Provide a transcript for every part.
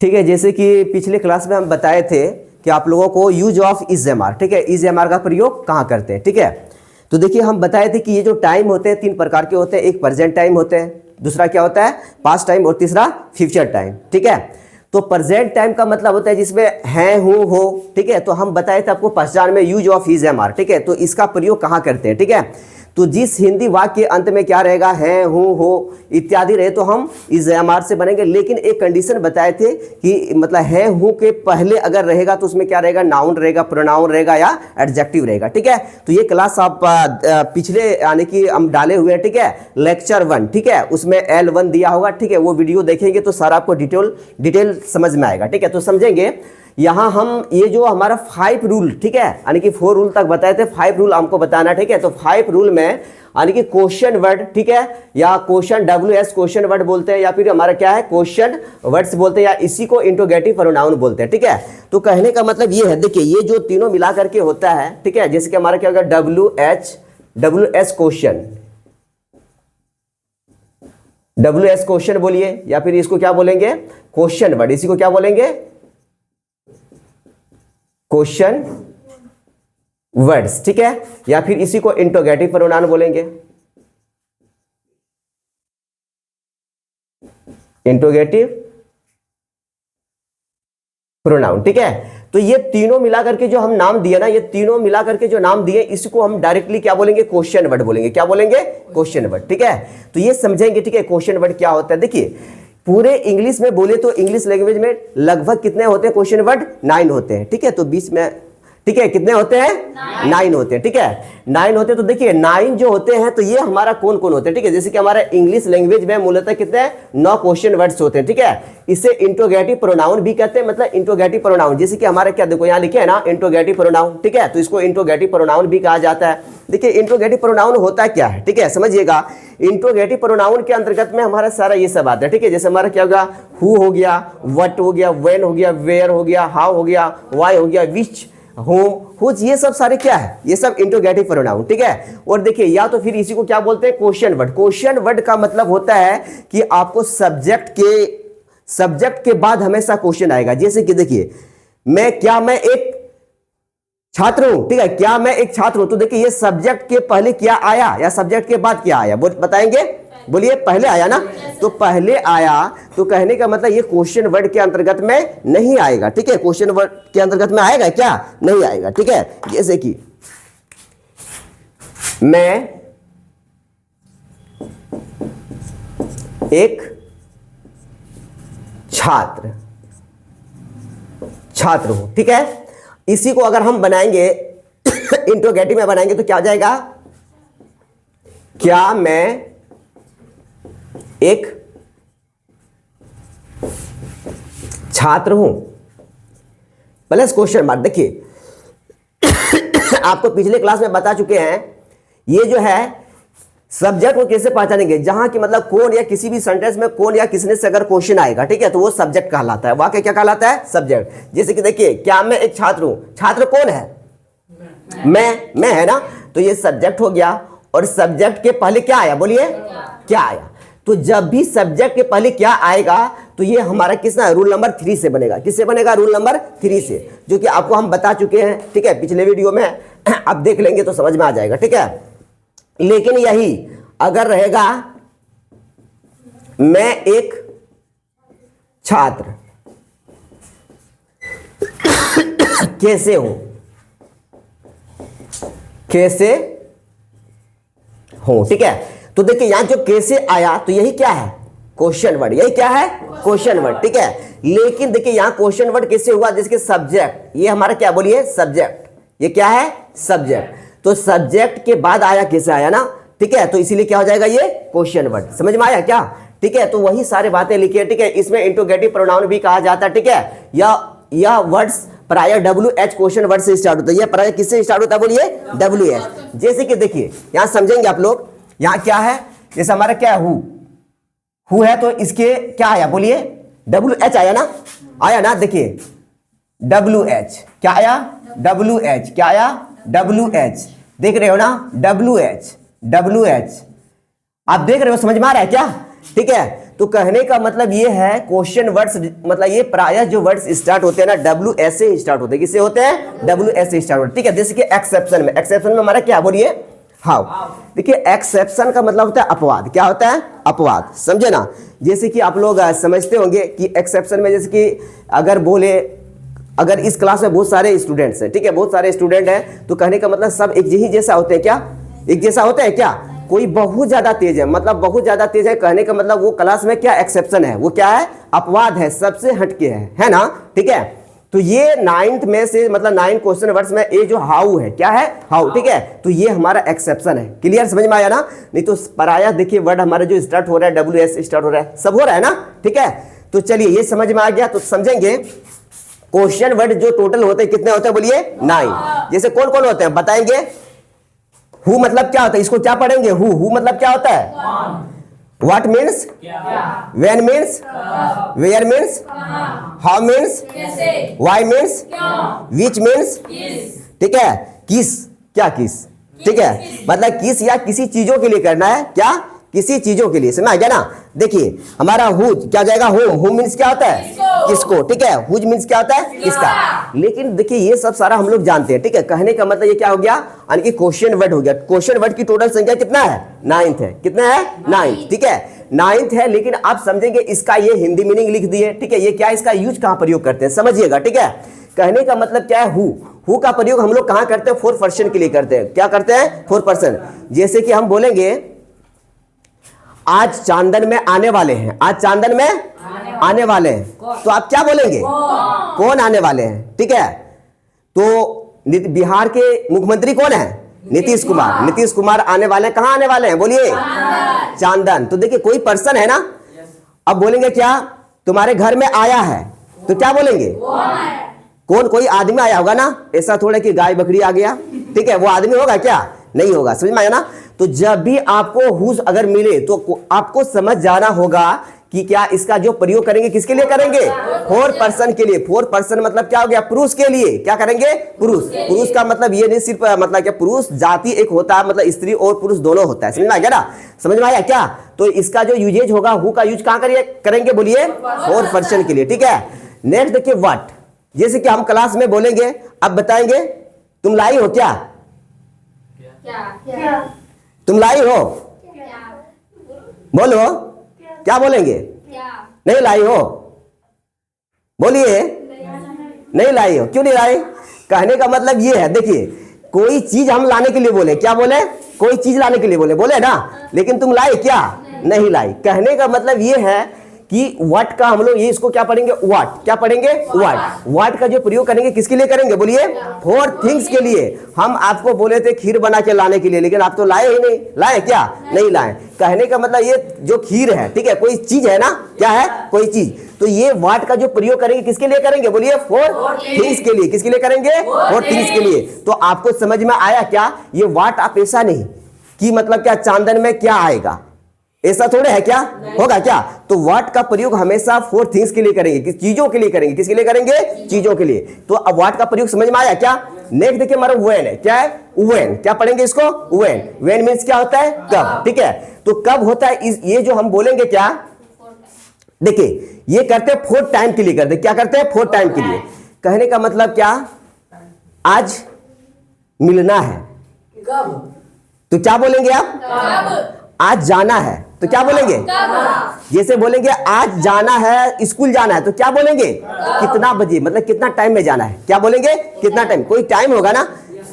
ठीक है, जैसे कि पिछले क्लास में हम बताए थे कि आप लोगों को use of is am are, ठीक है, इज एम आर का प्रयोग कहाँ करते हैं। ठीक है, तो देखिए हम बताए थे कि ये जो टाइम होते हैं 3 प्रकार के होते हैं। एक प्रेजेंट टाइम होते हैं, दूसरा क्या होता है पास्ट टाइम, और तीसरा फ्यूचर टाइम। ठीक है, तो प्रेजेंट टाइम का मतलब होता है जिसमें है, हूँ, हो। ठीक है, तो हम बताए थे आपको पहचान में use of is am are. ठीक है, तो इसका प्रयोग कहाँ करते हैं। ठीक है, तो जिस हिंदी वाक्य के अंत में क्या रहेगा, है, हूँ, हो इत्यादि रहे, तो हम इज एम आर से बनेंगे। लेकिन एक कंडीशन बताए थे कि मतलब है, हूँ के पहले अगर रहेगा तो उसमें क्या रहेगा, नाउन रहेगा, प्रोनाउन रहेगा या एडजेक्टिव रहेगा। ठीक है, तो ये क्लास आप पिछले यानी कि हम डाले हुए हैं। ठीक है, लेक्चर 1, ठीक है, उसमें L1 दिया होगा। ठीक है, वो वीडियो देखेंगे तो सारा आपको डिटेल समझ में आएगा। ठीक है, तो समझेंगे। यहाँ हम ये जो हमारा 5 रूल, ठीक है, यानी कि 4 रूल तक बताए थे, 5 रूल हमको बताना। ठीक है, तो 5 रूल में यानी कि क्वेश्चन वर्ड, ठीक है, या क्वेश्चन WS क्वेश्चन वर्ड बोलते हैं, या फिर हमारा क्या है क्वेश्चन वर्ड्स बोलते हैं, या इसी को इंट्रोगेटिव प्रोनाउन बोलते हैं। ठीक है, तो कहने का मतलब ये है, देखिए ये जो तीनों मिला करके होता है। ठीक है, जैसे कि हमारा क्या होगा WS क्वेश्चन, WS क्वेश्चन बोलिए, या फिर इसको क्या बोलेंगे क्वेश्चन वर्ड, इसी को क्या बोलेंगे क्वेश्चन वर्ड्स। ठीक है, या फिर इसी को इंट्रोगेटिव प्रोनाउन बोलेंगे, इंट्रोगेटिव प्रोनाउन। ठीक है, तो ये तीनों मिला करके जो हम नाम दिए ना, ये तीनों मिला करके जो नाम दिए, इसको हम डायरेक्टली क्या बोलेंगे क्वेश्चन वर्ड बोलेंगे। क्या बोलेंगे क्वेश्चन वर्ड। ठीक है, तो ये समझेंगे। ठीक है, क्वेश्चन वर्ड क्या होता है। देखिए पूरे इंग्लिश में बोले तो इंग्लिश लैंग्वेज में लगभग कितने होते हैं क्वेश्चन वर्ड, 9 होते हैं। ठीक है, तो 20 में, ठीक है, कितने होते हैं 9 होते हैं। ठीक है, 9 होते हैं। तो देखिए 9 जो होते हैं तो ये हमारा कौन कौन होते हैं। ठीक है, जैसे कि हमारा इंग्लिश लैंग्वेज में मूलतः कितने 9 क्वेश्चन वर्ड्स होते हैं। ठीक है, इसे इंट्रोगेटिव प्रोनाउन भी कहते हैं, मतलब इंट्रोगेटिव प्रोनाउन, जैसे कि हमारे क्या देखो यहाँ लिखे है ना इंट्रोगेटिव प्रोनाउन। ठीक है, तो इसको इंट्रोगेटिव प्रोनाउन भी कहा जाता है। देखिए इंट्रोगेटिव प्रोनाउन होता क्या है। ठीक है, समझिएगा, इंट्रोगेटिव प्रोनाउन के अंतर्गत में हमारा सारा ये सब आता है। ठीक है, जैसे हमारा क्या होगा हु हो गया, व्हाट हो गया, व्हेन हो गया, वेयर हो गया, हाउ हो गया, व्हाई हो गया, विच, होम, हुज, ये सब सारे क्या है, ये सब इंट्रोगेटिव प्रोनाउन। ठीक है, और देखिए या तो फिर इसी को क्या बोलते हैं क्वेश्चन वर्ड। क्वेश्चन वर्ड का मतलब होता है कि आपको सब्जेक्ट के बाद हमेशा क्वेश्चन आएगा। जैसे कि देखिए मैं एक छात्र हूं। ठीक है, क्या मैं एक छात्र हूं, तो देखिए ये सब्जेक्ट के पहले क्या आया या सब्जेक्ट के बाद क्या आया, बताएंगे, बोलिए पहले आया ना, तो पहले आया, तो कहने का मतलब ये क्वेश्चन वर्ड के अंतर्गत में नहीं आएगा। ठीक है, क्वेश्चन वर्ड के अंतर्गत में आएगा क्या, नहीं आएगा। ठीक है, जैसे कि मैं एक छात्र हूं। ठीक है, इसी को अगर हम बनाएंगे इंट्रोगेटिव में बनाएंगे तो क्या हो जाएगा, क्या मैं एक छात्र हूं प्लस क्वेश्चन मार्क। देखिए आपको पिछले क्लास में बता चुके हैं, ये जो है सब्जेक्ट को कैसे पहचानेंगे, जहां की मतलब कौन, या किसी भी सेंटेंस में कौन या किसने से अगर क्वेश्चन आएगा। ठीक है, तो वो सब्जेक्ट कहलाता है। वाक्य क्या कहलाता है, सब्जेक्ट। जैसे कि देखिए क्या मैं एक छात्र हूं, छात्र कौन है, मैं है ना, तो ये सब्जेक्ट हो गया। और सब्जेक्ट के पहले क्या आया, बोलिए क्या आया। तो जब भी सब्जेक्ट के पहले क्या आएगा तो ये हमारा किसना रूल नंबर 3 से बनेगा। किससे बनेगा, रूल नंबर 3 से, जो कि आपको हम बता चुके हैं। ठीक है, पिछले वीडियो में आप देख लेंगे तो समझ में आ जाएगा। ठीक है, लेकिन यही अगर रहेगा मैं एक छात्र कैसे हूं, ठीक है, तो देखिए यहां जो कैसे आया तो यही क्या है क्वेश्चन वर्ड, यही क्या है क्वेश्चन वर्ड। ठीक है, लेकिन देखिए यहां क्वेश्चन वर्ड कैसे हुआ, जिसके सब्जेक्ट, ये हमारा क्या बोलिए सब्जेक्ट, ये क्या है सब्जेक्ट, तो सब्जेक्ट के बाद आया कैसे आया ना। ठीक है, तो इसीलिए क्या हो जाएगा ये क्वेश्चन वर्ड। समझ में आया क्या। ठीक है, तो वही सारे बातें लिखी है। ठीक है, इसमें इंट्रोगेटिव प्रोनाउन भी कहा जाता है। ठीक है, या वर्ड्स प्राय WH क्वेश्चन वर्ड से स्टार्ट होता है। ये प्राय किससे स्टार्ट होता है, बोलिए WH। जैसे कि देखिए यहां समझेंगे आप लोग, यहां क्या है, जैसे हमारा क्या है हु है, तो इसके क्या आया, बोलिए WH आया ना, देखिए WH क्या आया, WH क्या आया, WH देख रहे हो ना, WH आप देख रहे हो, समझ में आ रहा है क्या। ठीक है, तो कहने का मतलब ये है क्वेश्चन वर्ड्स, मतलब ये प्रायः जो वर्ड्स स्टार्ट होते हैं ना डब्ल्यू एस से स्टार्ट होते हैं। किससे होते हैं? डब्ल्यू एस से स्टार्ट होते हैं। ठीक है, जैसे कि एक्सेप्शन में, एक्सेप्शन में हमारा क्या बोलिए? हाउ। देखिए एक्सेप्शन का मतलब होता है अपवाद। क्या होता है? अपवाद। समझे ना? जैसे कि आप लोग समझते होंगे कि एक्सेप्शन में जैसे कि अगर बोले, अगर इस क्लास में बहुत सारे स्टूडेंट्स हैं, ठीक है, बहुत सारे स्टूडेंट हैं, तो कहने का मतलब सब एक ही जैसा होते हैं क्या? एक जैसा होता है क्या? कोई बहुत ज्यादा तेज है, मतलब बहुत ज्यादा तेज है, कहने का मतलब वो क्लास में क्या एक्सेप्शन है? वो क्या है? अपवाद है, सबसे हटके है ना? ठीक है, तो ये 9th में से मतलब 9 क्वेश्चन वर्ड्स में ये जो हाउ है, क्या है? हाउ। ठीक है, तो ये हमारा एक्सेप्शन है। क्लियर, समझ में आया ना? नहीं तो पराया देखिए वर्ड हमारा जो स्टार्ट हो रहा है डब्ल्यू एस स्टार्ट हो रहा है, सब हो रहा है ना? ठीक है, तो चलिए ये समझ में आ गया। तो समझेंगे क्वेश्चन वर्ड जो टोटल होते हैं कितने होते हैं? बोलिए 9। जैसे कौन कौन होते हैं बताएंगे? हु मतलब क्या होता है? इसको क्या पढ़ेंगे? हु मतलब क्या होता है? What means? When means? Where means? How means? Why means? Which means? ठीक है, किस, क्या किस? ठीक है, मतलब किस या किसी चीजों के लिए करना है। क्या? किसी चीजों के लिए। समझ आ गया ना? देखिए हमारा हु क्या जाएगा? हु मीन्स क्या होता है? किसको। ठीक है, हुज मीन्स क्या होता है? किसका। लेकिन देखिए ये सब सारा हम लोग जानते हैं। ठीक है, कहने का मतलब ये क्या हो गया? यानी कि क्वेश्चन वर्ड हो गया। क्वेश्चन वर्ड की टोटल संख्या कितना है? 9th है। कितना है? 9th। ठीक है, 9th है, लेकिन आप समझेंगे इसका ये हिंदी मीनिंग लिख दिए। ठीक है, ये क्या, इसका यूज कहां प्रयोग करते हैं समझिएगा। ठीक है, कहने का मतलब क्या है? हु का प्रयोग हम लोग कहां करते हैं? 4 पर्सन के लिए करते हैं। क्या करते हैं? 4 पर्सन। जैसे कि हम बोलेंगे आज चांदन में आने वाले हैं, आज चांदन में आने वाले हैं, तो आप क्या बोलेंगे? कौन आने वाले हैं। ठीक है, तो बिहार के मुख्यमंत्री कौन है? नीतीश कुमार। नीतीश कुमार आने वाले हैं, कहां आने वाले हैं? बोलिए चांदन। तो देखिए कोई पर्सन है ना। अब बोलेंगे क्या? तुम्हारे घर में आया है, तो क्या बोलेंगे? कौन? कोई आदमी आया होगा ना। ऐसा थोड़ा कि गाय बकरी आ गया, ठीक है, वो आदमी होगा क्या? नहीं होगा। समझ में आया ना? तो जब भी आपको हुज अगर मिले तो आपको समझ जाना होगा कि क्या इसका जो प्रयोग करेंगे किसके लिए करेंगे? 4 पर्सन के लिए। 4 पर्सन मतलब क्या हो गया? पुरुष के लिए। क्या करेंगे? पुरुष। पुरुष का मतलब ये नहीं सिर्फ मतलब क्या पुरुष जाति एक होता है, मतलब स्त्री और पुरुष दोनों होता है। समझ में आ गया ना? समझ में आया क्या? तो इसका जो यूजेज होगा हु का यूज कहां करेंगे? बोलिए 4 पर्सन के लिए। ठीक है, नेक्स्ट देखिए व्हाट। जैसे कि हम क्लास में बोलेंगे, अब बताएंगे तुम लाई हो क्या? तुम लाई हो? बोलो, क्या बोलेंगे? नहीं लाई हो। बोलिए नहीं लाई हो। क्यों नहीं लाई? कहने का मतलब ये है, देखिए कोई चीज हम लाने के लिए बोले, क्या बोले? कोई चीज लाने के लिए बोले ना, लेकिन तुम लाई क्या? नहीं लाई। कहने का मतलब ये है कि व्हाट का हम लोग ये इसको क्या पढ़ेंगे? व्हाट। क्या पढ़ेंगे? व्हाट। व्हाट का जो प्रयोग करेंगे किसके लिए करेंगे? बोलिए 4 थिंग्स के लिए। हम आपको बोले थे खीर बना के लाने के लिए, लेकिन आप तो लाए ही नहीं। लाए क्या? नहीं लाए। कहने का मतलब ये जो खीर है, ठीक है, कोई चीज है ना। क्या है? कोई चीज। तो ये व्हाट का जो प्रयोग करेंगे किसके लिए करेंगे? बोलिए 4 थिंग्स के लिए। किसके लिए करेंगे? 4 थिंग्स के लिए। तो आपको समझ में आया क्या? ये व्हाट आप ऐसा नहीं कि मतलब क्या चांदन में क्या आएगा, ऐसा थोड़े है क्या? होगा क्या? तो व्हाट का प्रयोग हमेशा 4 थिंग्स के लिए करेंगे, किस चीजों के लिए करेंगे? किसके लिए करेंगे? चीजों के लिए। तो अब व्हाट का प्रयोग समझ में आया क्या? नेक्स्ट देखिए हमारा व्हेन है। क्या है? व्हेन। क्या पढ़ेंगे इसको? व्हेन। व्हेन मींस क्या होता है? कब। ठीक है, तो कब होता है ये जो हम बोलेंगे क्या? देखिए ये करते हैं 4 टाइम के लिए करते हैं। क्या करते हैं? 4 टाइम के लिए। कहने का मतलब क्या? आज मिलना है, तो क्या बोलेंगे आप? आज जाना है, तो क्या बोलेंगे? जैसे बोलेंगे आज जाना है, स्कूल जाना है, तो क्या बोलेंगे? कितना बजे, मतलब कितना टाइम में जाना है। क्या बोलेंगे? कितना टाइम। कोई टाइम होगा ना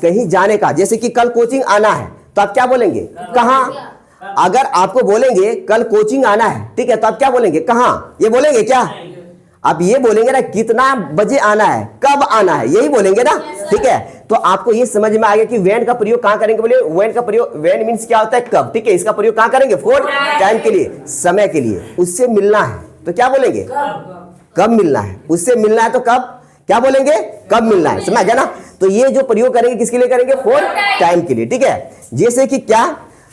कहीं जाने का। जैसे कि कल कोचिंग आना है, तो आप क्या बोलेंगे? कहाँ। अगर आपको बोलेंगे कल कोचिंग आना है, ठीक है, तो आप क्या बोलेंगे? कहाँ। ये बोलेंगे क्या? आप ये बोलेंगे ना कितना बजे आना है, कब आना है, यही बोलेंगे ना। ठीक है, तो आपको ये समझ में आ गया कि व्हेन का प्रयोग कहां करेंगे? बोलिए व्हेन का प्रयोग, व्हेन मींस क्या होता है? कब। ठीक है, इसका प्रयोग कहां करेंगे? 4 टाइम के लिए, समय के लिए। उससे मिलना है तो क्या बोलेंगे? कब मिलना है। उससे मिलना है तो कब, क्या बोलेंगे? कब मिलना है। समझ गया ना? तो ये जो प्रयोग करेंगे किसके लिए करेंगे? 4 टाइम के लिए। ठीक है, जैसे कि क्या?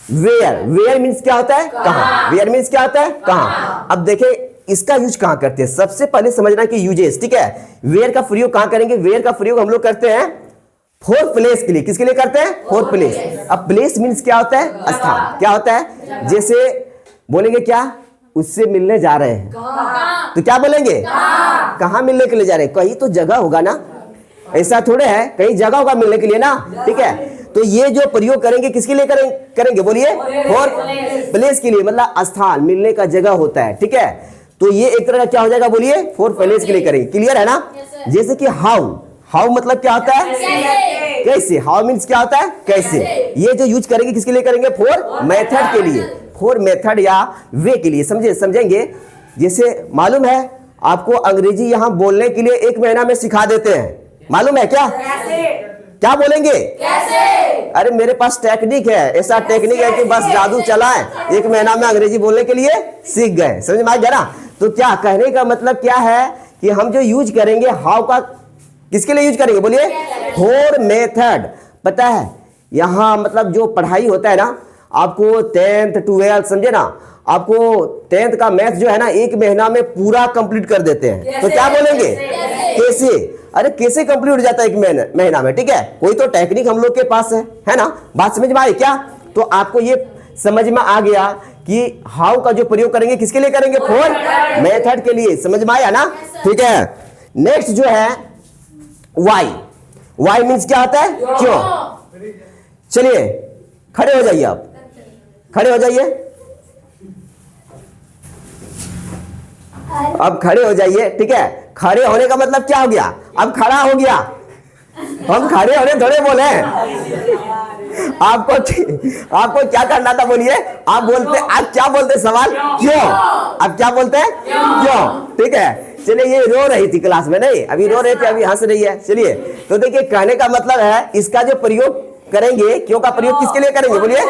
वेयर। वेयर मींस क्या होता है? कहां। वेयर मींस क्या होता है? कहां। अब देखें इसका यूज कहां करते हैं, सबसे पहले समझना कि यूजेस। ठीक है, वेयर का प्रयोग कहां करेंगे? वेयर का प्रयोग हम लोग करते हैं 4 प्लेस के लिए। किसके लिए करते हैं? 4 प्लेस। अब प्लेस मींस क्या होता है? स्थान। क्या होता है? जैसे बोलेंगे क्या? उससे मिलने जा रहे हैं। तो क्या बोलेंगे? कहाँ मिलने के लिए जा रहे हैं? कहीं तो जगह होगा ना, ऐसा थोड़े है, कहीं जगह होगा मिलने के लिए ना, ठीक है। तो ये जो प्रयोग करेंगे किसके लिए करेंगे बोलिए? फॉर प्लेस के लिए, मतलब स्थान, मिलने का जगह होता है, ठीक है। तो ये एक तरह का क्या हो जाएगा बोलिए? फॉर प्लेस के लिए करेंगे। क्लियर है ना? जैसे कि हाउ मतलब क्या होता है? कैसे। हाउ मीन्स क्या होता है? कैसे। ये जो यूज करेंगे किसके लिए करेंगे? फॉर मेथड के लिए, फॉर मेथड या वे के लिए, समझेंगे। जैसे मालूम है आपको अंग्रेजी यहां बोलने के लिए 1 महीना में सिखा देते हैं, मालूम है क्या? क्या बोलेंगे? कैसे? अरे मेरे पास टेक्निक है, ऐसा टेक्निक है कि बस जादू चलाएं, 1 महीना में अंग्रेजी बोलने के लिए सीख गए। समझ में आ गया ना? तो क्या कहने का मतलब क्या है कि हम जो यूज करेंगे हाउ का किसके लिए यूज करेंगे बोलिए? For method. पता है यहाँ मतलब जो पढ़ाई होता है ना, आपको 10th 12th समझे ना, आपको 10th का मैथ जो है ना 1 महीना में पूरा कंप्लीट कर देते हैं। तो क्या बोलेंगे? कैसे। अरे कैसे कंप्लीट हो जाता है 1 महीना में, ठीक है। कोई तो टेक्निक हम लोग के पास है ना। बात समझ में आई क्या? तो आपको ये समझ में आ गया कि हाउ का जो प्रयोग करेंगे किसके लिए करेंगे? फॉर मेथड के लिए। समझ में आया ना? ठीक है। नेक्स्ट जो है वाई मीन्स क्या होता है? क्यों। चलिए खड़े हो जाइए, आप खड़े हो जाइए, अब खड़े हो जाइए, ठीक है। खड़े होने का मतलब क्या हो गया? अब खड़ा हो गया। हम खड़े होने थोड़े बोले। आपको क्या करना था बोलिए? आप क्या बोलते सवाल? क्यों। आप क्या बोलते हैं? क्यों, ठीक है। चलिए ये रो रही थी क्लास में, नहीं अभी रो रहे थे, अभी हंस रही है। चलिए तो देखिए कहने का मतलब है इसका जो प्रयोग करेंगे, क्यों का प्रयोग किसके लिए करेंगे बोलिए?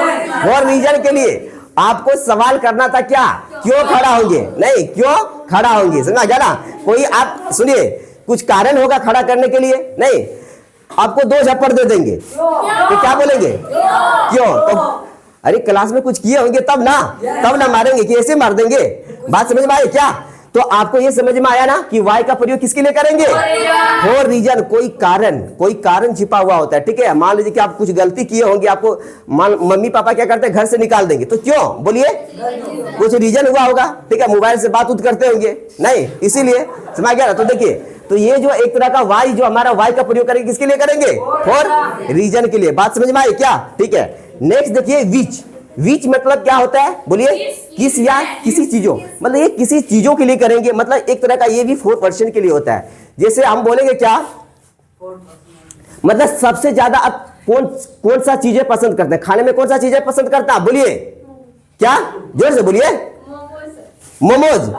फॉर रीजन के लिए। आपको सवाल करना था क्या? क्यों खड़ा होंगे, नहीं क्यों खड़ा होंगे। समझा गया ना? कोई आप सुनिए, कुछ कारण होगा खड़ा करने के लिए, नहीं आपको 2 झप्पड़ दे देंगे तो क्या बोलेंगे? क्यों। तो अरे क्लास में कुछ किए होंगे तब ना मारेंगे कि ऐसे मार देंगे। बात समझ में आई क्या? तो आपको ये समझ में आया ना कि वाई का प्रयोग किसके लिए करेंगे? For reason. कोई कारण छिपा हुआ होता है, ठीक है। मान लीजिए कि आप कुछ गलती किए होंगे, आपको मम्मी पापा क्या करते हैं? घर से निकाल देंगे, तो क्यों बोलिए? कुछ रीजन हुआ होगा, ठीक है। मोबाइल से बात करते होंगे, नहीं इसीलिए। समझ गया ना? तो देखिए, तो ये जो एक तरह का वाई, जो हमारा वाई का प्रयोग करेंगे किसके लिए करेंगे? फॉर रीजन के लिए। बात समझ में आई क्या? ठीक है। नेक्स्ट देखिए विच मतलब क्या होता है बोलिए? किस या किसी चीजों, मतलब ये किसी चीजों के लिए करेंगे, मतलब एक तरह का ये भी 4% के लिए होता है। जैसे हम बोलेंगे क्या, मतलब सबसे ज्यादा आप कौन सा चीजें पसंद करते हैं? खाने में कौन सा चीजें पसंद करता है बोलिए? क्या, जोर से बोलिए। मोमोज।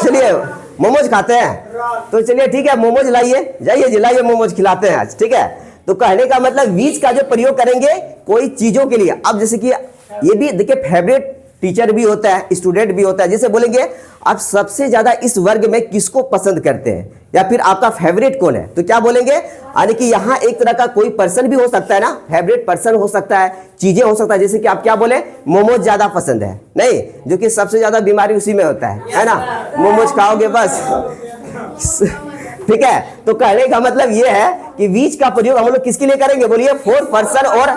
चलिए मोमोज खाते हैं, तो चलिए ठीक है मोमोज लाइए, जाइए जी लाइए मोमोज खिलाते हैं आज, ठीक है। तो कहने का मतलब बीच का जो प्रयोग करेंगे कोई चीजों के लिए। अब जैसे कि ये भी देखिए फेवरेट टीचर भी होता है, स्टूडेंट भी होता है। जैसे बोलेंगे आप सबसे ज्यादा इस वर्ग में किसको पसंद करते हैं, या फिर आपका फेवरेट कौन है, तो क्या बोलेंगे? यानी कि यहाँ एक तरह का कोई पर्सन भी हो सकता है ना, फेवरेट पर्सन हो सकता है, चीजें हो सकता है। जैसे कि आप क्या बोले? मोमोज ज्यादा पसंद है, नहीं, जो कि सबसे ज्यादा बीमारी उसी में होता है ना। मोमोज खाओगे बस, ठीक है। तो कहने का मतलब ये है कि बीच का प्रयोग हम लोग किसके लिए करेंगे बोलिए? फॉर पर्सन और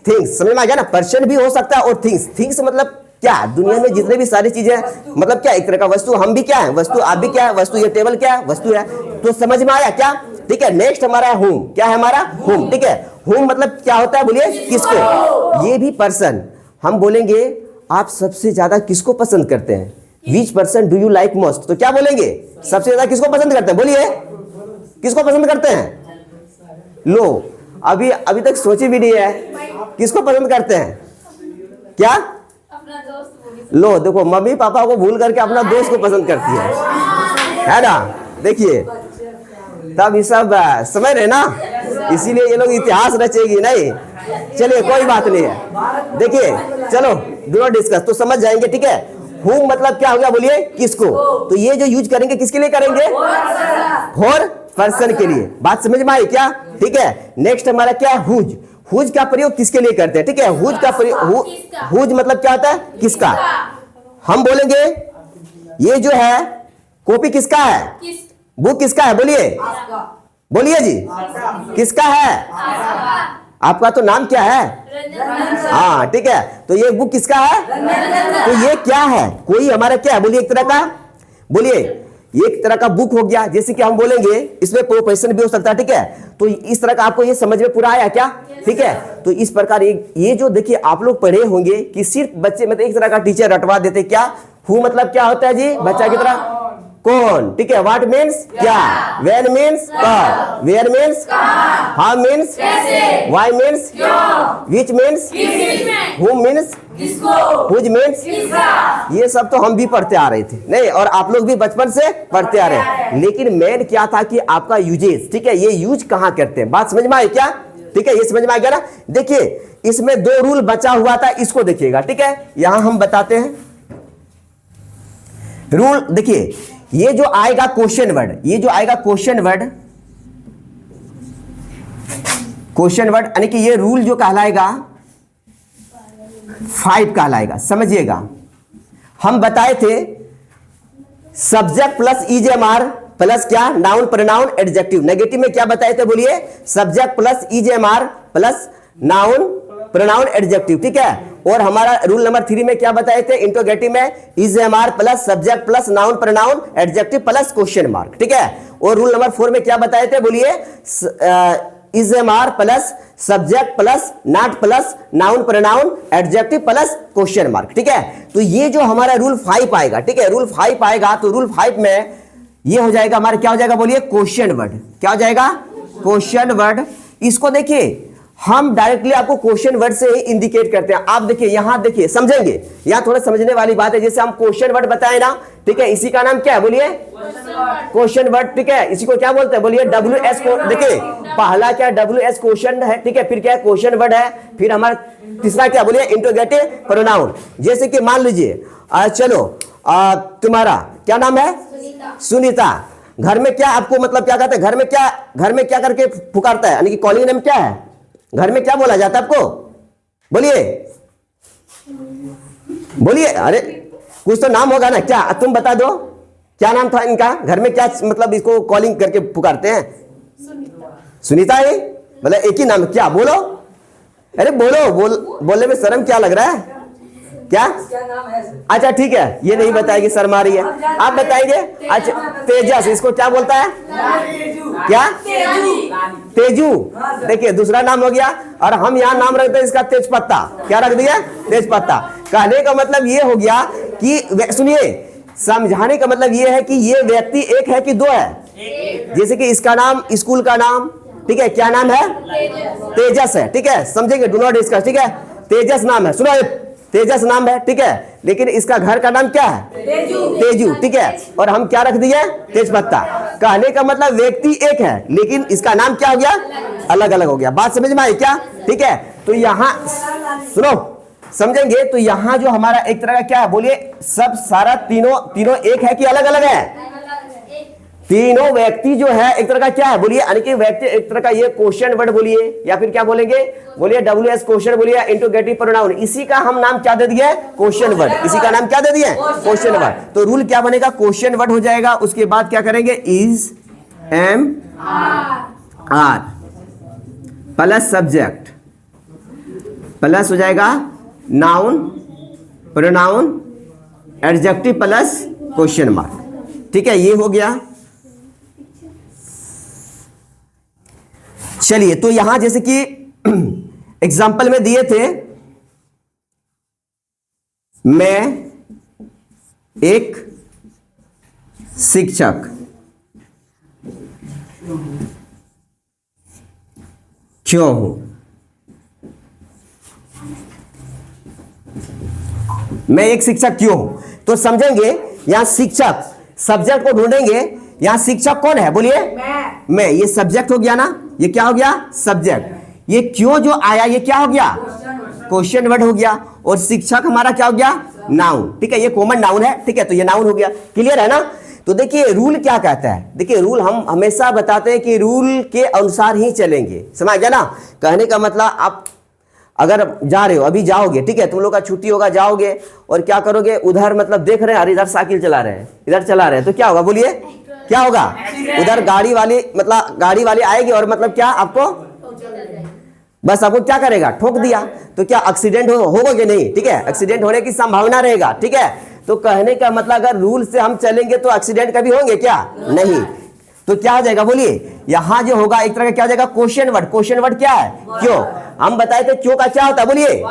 थिंग्स। समझ में आ गया ना? पर्सन भी हो सकता है और थिंग्स मतलब क्या? दुनिया में जितने भी सारी चीजें, मतलब क्या एक तरह का वस्तु। हम भी क्या है? वस्तु। आप भी क्या है? वस्तु। ये टेबल क्या है? वस्तु है। तो समझ में आया क्या? ठीक है। नेक्स्ट हमारा होम। क्या है हमारा? होम, ठीक है। होम मतलब क्या होता है बोलिए? किसको? ये भी पर्सन। हम बोलेंगे आप सबसे ज्यादा किसको पसंद करते हैं? Which person do you like most? तो क्या बोलेंगे? सबसे ज्यादा किसको पसंद करते हैं बोलिए? किसको पसंद करते हैं? लो, अभी तक सोची भी नहीं है किसको पसंद करते हैं। क्या? अपना दोस्त। लो देखो, मम्मी पापा को भूल करके अपना दोस्त को पसंद करती है ना। देखिए तब ये सब समझ रहे ना, इसीलिए ये लोग इतिहास रचेगी नहीं। चलिए कोई बात नहीं है, देखिए चलो डू नॉट डिस्कस, तो समझ जाएंगे, ठीक है। हुम मतलब क्या हो गया बोलिए? किसको। तो ये जो यूज करेंगे किसके लिए करेंगे? फॉर पर्सन के लिए। बात समझ में आई क्या? ठीक है। नेक्स्ट हमारा क्या है? हुज। हुज का प्रयोग किसके लिए करते हैं? ठीक है। हुज का प्रयोग, हुज मतलब क्या होता है? किसका। हम बोलेंगे ये जो है कॉपी किसका है? बुक किसका है बोलिए? बोलिए जी, किसका है? आपका तो नाम क्या है? हाँ ठीक है, तो ये बुक किसका है? तो ये क्या है? कोई हमारा क्या है? बोलिए एक तरह का, बोलिए एक तरह का बुक हो गया। जैसे कि हम बोलेंगे इसमें प्रोफेशन भी हो सकता है, ठीक है। तो इस तरह का आपको ये समझ में पूरा आया क्या? ठीक है, तो इस प्रकार ये जो देखिए आप लोग पढ़े होंगे कि सिर्फ बच्चे मतलब एक तरह का टीचर रटवा देते, क्या हु मतलब क्या होता है जी? बच्चा की तरह कौन, ठीक है। व्हाट मीन्स क्या, व्हेन मीन्स कब, where means how means why means which means whom means whose means. ये सब तो हम भी पढ़ते आ रहे थे, नहीं, और आप लोग भी बचपन से पढ़ते आ रहे हैं। लेकिन मेन क्या था कि आपका यूजेस, ठीक है, ये यूज कहां करते हैं, बात समझ में आई क्या? ठीक है, ये समझ में आ गया ना। देखिए इसमें 2 रूल बचा हुआ था, इसको देखिएगा, ठीक है। यहां हम बताते हैं रूल। देखिए ये जो आएगा क्वेश्चन वर्ड, ये जो आएगा क्वेश्चन वर्ड यानी कि ये रूल जो कहलाएगा 5 कहलाएगा, समझिएगा। हम बताए थे सब्जेक्ट प्लस ईजेएमआर प्लस क्या, नाउन प्रोनाउन एडजेक्टिव। नेगेटिव में क्या बताए थे, बोलिए subject plus is am are plus noun pronoun adjective, ठीक है। और हमारा रूल नंबर 3 में क्या बताए थे, इंट्रोगेटिव में is am are plus subject plus noun pronoun adjective plus question mark, ठीक है। और रूल नंबर 4 में क्या बताए थे, बोलिए is am are plus subject plus not plus noun pronoun adjective plus question mark, ठीक है। तो ये जो हमारा रूल 5 आएगा, ठीक है, रूल 5 आएगा, तो रूल 5 में ये हो जाएगा हमारा, क्या हो जाएगा, बोलिए क्वेश्चन वर्ड। क्या हो जाएगा, क्वेश्चन वर्ड। इसको देखिए हम डायरेक्टली आपको क्वेश्चन वर्ड से ही इंडिकेट करते हैं। आप देखिए यहां देखिए, समझेंगे, यहां थोड़ा समझने वाली बात है। जैसे हम क्वेश्चन वर्ड बताए ना, ठीक है, इसी का नाम क्या है, बोलिए क्वेश्चन वर्ड, ठीक है। इसी को क्या बोलते हैं, बोलिए WS। देखिए पहला क्या WS क्वेश्चन है, ठीक है, फिर क्या है क्वेश्चन वर्ड है, फिर हमारा तीसरा क्या, बोलिए इंट्रोगेटिव प्रोनाउन। जैसे कि मान लीजिए चलो तुम्हारा क्या नाम है, सुनीता। घर में क्या आपको मतलब क्या कहते हैं, घर में क्या करके पुकारता है, यानी कि कॉलिंग नेम क्या है, घर में क्या बोला जाता है आपको, बोलिए बोलिए, अरे कुछ तो नाम होगा ना, क्या तुम बता दो, क्या नाम था इनका, घर में क्या मतलब इसको कॉलिंग करके पुकारते हैं, सुनीता ही, मतलब एक ही नाम, क्या बोलो, अरे बोलो, बोलने में शर्म क्या लग रहा है, क्या नाम है? अच्छा ठीक है, ये नहीं बताएगी, शर्मा रही है, आप बताएंगे। अच्छा तेजस, इसको क्या बोलता है, क्या तेजू। देखिए दूसरा नाम हो गया। और हम यहाँ नाम रखते हैं इसका तेज पत्ता, क्या रख दिया, तेज पत्ता। कहने का मतलब ये हो गया कि सुनिए, समझाने का मतलब ये है कि ये व्यक्ति एक है कि 2 है। जैसे कि इसका नाम, स्कूल का नाम, ठीक है, क्या नाम है, तेजस है, ठीक है, समझेंगे, डू नॉट डिस्कस, ठीक है, तेजस नाम है, सुनो तेजस नाम है, ठीक है, लेकिन इसका घर का नाम क्या है, तेजू, ठीक है, और हम क्या रख दिए, तेज पत्ता। कहने का मतलब व्यक्ति एक है, लेकिन इसका नाम क्या हो गया, अलग अलग हो गया। बात समझ में आई क्या, ठीक है। तो यहाँ सुनो, समझेंगे, तो यहाँ जो हमारा एक तरह का क्या है, बोलिए सब सारा तीनों एक है कि अलग अलग है, तीनों व्यक्ति जो है एक तरह का क्या है, बोलिए, यानी कि व्यक्ति एक तरह का ये क्वेश्चन वर्ड बोलिए, या फिर क्या बोलेंगे, बोलिए WS क्वेश्चन बोलिए, इंट्रोगेटिव प्रोनाउन, इसी का हम नाम क्या दे दिए, क्वेश्चन वर्ड, इसी का नाम क्या दे दिए, क्वेश्चन वर्ड। तो रूल क्या बनेगा, क्वेश्चन वर्ड हो जाएगा। उसके बाद क्या करेंगे, is am are plus subject plus हो जाएगा noun pronoun adjective plus question mark, ठीक है, ये हो गया। चलिए, तो यहां जैसे कि एग्जाम्पल में दिए थे, मैं एक शिक्षक, क्यों हूं, मैं एक शिक्षक क्यों हूं। तो समझेंगे यहां शिक्षक, सब्जेक्ट को ढूंढेंगे, यहां शिक्षक कौन है, बोलिए मैं, ये सब्जेक्ट हो गया ना, ये क्या हो गया, सब्जेक्ट। ये क्यों जो आया, ये क्या हो गया, क्वेश्चन वर्ड हो गया। और शिक्षक हमारा क्या हो गया, नाउन, ठीक है, ये कॉमन नाउन है, ठीक है, तो ये नाउन हो गया। क्लियर है ना। तो देखिए रूल क्या कहता है, देखिए रूल हम हमेशा बताते हैं कि रूल के अनुसार ही चलेंगे, समझ गया ना। कहने का मतलब आप अगर जा रहे हो, अभी जाओगे, ठीक है, तुम लोग का छुट्टी होगा, जाओगे और क्या करोगे, उधर मतलब देख रहे हैं, अरे इधर साइकिल चला रहे हैं, इधर चला रहे हैं, तो क्या होगा, बोलिए क्या होगा, उधर गाड़ी वाली मतलब गाड़ी वाली आएगी और मतलब क्या आपको बस आपको क्या करेगा, ठोक दिया, तो क्या एक्सीडेंट होगा कि नहीं, ठीक है, एक्सीडेंट होने की संभावना रहेगा, ठीक है। तो कहने का मतलब अगर रूल से हम चलेंगे तो एक्सीडेंट कभी होंगे क्या, नहीं। तो क्या हो जाएगा बोलिए, यहां जो होगा एक तरह का क्या हो जाएगा, क्वेश्चन वर्ड। क्वेश्चन वर्ड क्या है, क्यों, हम बताए थे क्यों का क्या होता है, बोलिए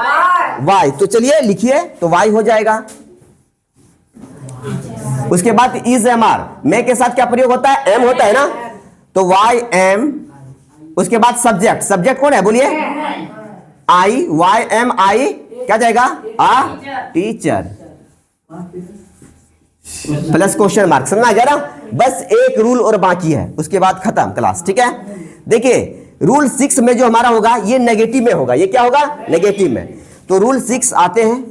वाई। तो चलिए लिखिए, तो वाई हो जाएगा। उसके बाद इज एम आर, मैं के साथ क्या प्रयोग होता है, एम होता है ना, तो वाई एम। उसके बाद सब्जेक्ट, सब्जेक्ट कौन है बोलिए, आई, वाई एम आई, क्या जाएगा, आ टीचर प्लस क्वेश्चन मार्क। समझ आ गया ना, बस एक रूल और बाकी है, उसके बाद खत्म क्लास, ठीक है। देखिए रूल 6 में जो हमारा होगा ये नेगेटिव में होगा, ये क्या होगा, नेगेटिव में। तो रूल 6 आते हैं,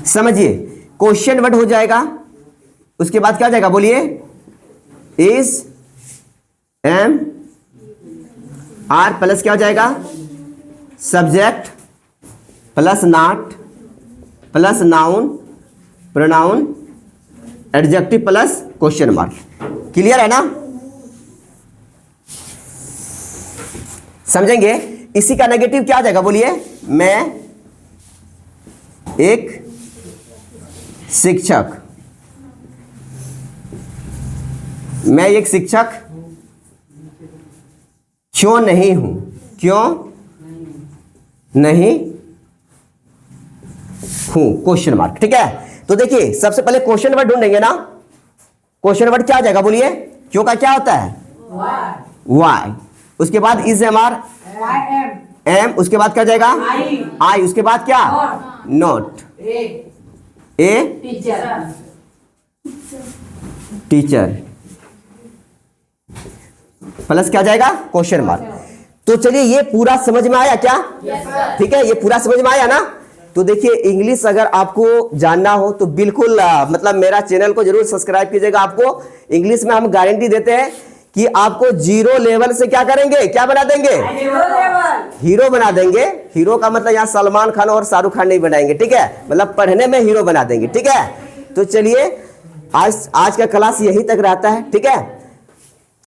समझिए, क्वेश्चन वर्ड हो जाएगा, उसके बाद क्या जाएगा बोलिए, इज एम आर प्लस क्या हो जाएगा, subject plus not plus noun pronoun adjective plus question mark. Clear है ना, समझेंगे। इसी का नेगेटिव क्या आ जाएगा बोलिए, मैं एक शिक्षक, मैं एक शिक्षक क्यों नहीं हूं, क्यों नहीं हूं, क्वेश्चन मार्क, ठीक है। तो देखिए सबसे पहले क्वेश्चन वर्ड ढूंढेंगे ना, क्वेश्चन वर्ड क्या आ जाएगा बोलिए, क्यों का क्या होता है, वाई। उसके बाद इज एम आर, एम, उसके बाद क्या जाएगा, आई, उसके बाद क्या, नॉट, ए टीचर प्लस क्या जाएगा, क्वेश्चन मार्क। तो चलिए ये पूरा समझ में आया क्या, ठीक है, ये पूरा समझ में आया ना। तो देखिए इंग्लिश अगर आपको जानना हो तो बिल्कुल मतलब मेरा चैनल को जरूर सब्सक्राइब कीजिएगा। आपको इंग्लिश में हम गारंटी देते हैं कि आपको 0 लेवल से क्या करेंगे, क्या बना देंगे, हीरो बना देंगे। हीरो का मतलब यहाँ सलमान खान और शाहरुख खान नहीं बनाएंगे, ठीक है, मतलब पढ़ने में हीरो बना देंगे, ठीक है। तो चलिए आज का क्लास यहीं तक रहता है, ठीक है।